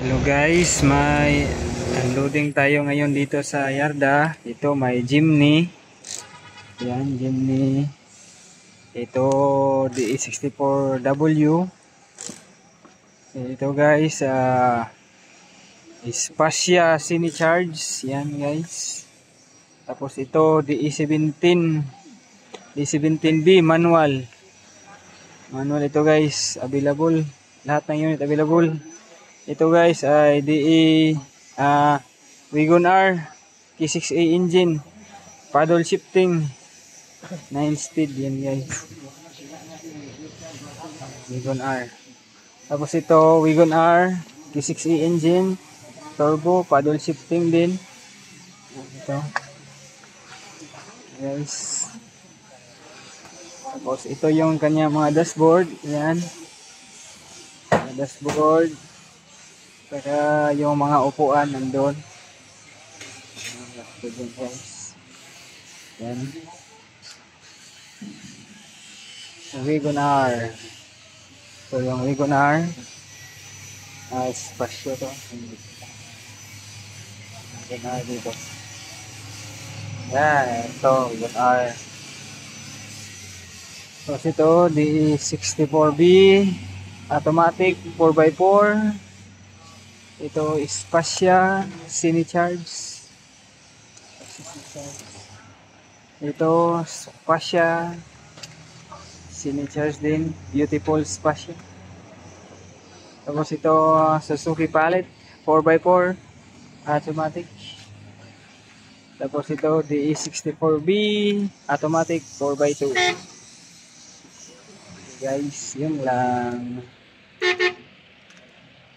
Hello guys, may unloading tayo ngayon dito sa yarda. Ito may Jimny. Yan, Jimny. Ito DE64W. Ito guys, Spasya Sini-Charge. Yan guys. Tapos ito DE17B manual. Manual ito guys, available. Lahat ng unit available. Ito guys ay Wagon R K6A engine, paddle shifting, 9 speed. Yan guys, Wagon R. Tapos ito Wagon R K6A engine, turbo, paddle shifting din. Ito guys. Tapos ito yung kanya mga dashboard. Yan, dashboard. Saka yung mga upuan nandun. Yan. Wagon R. So yung Wagon R. Spasyo to. Wagon R dito. Yan. Ito. Wagon R. Tapos ito. DE64B. Automatic 4x4. Ito Spasya Sini-Charge. Ito Spasya Sini-Charge din. Beautiful Spasya. Tapos ito Suzuki Pallet 4x4 automatic. Tapos ito DE64B automatic 4x2. Guys, yun lang.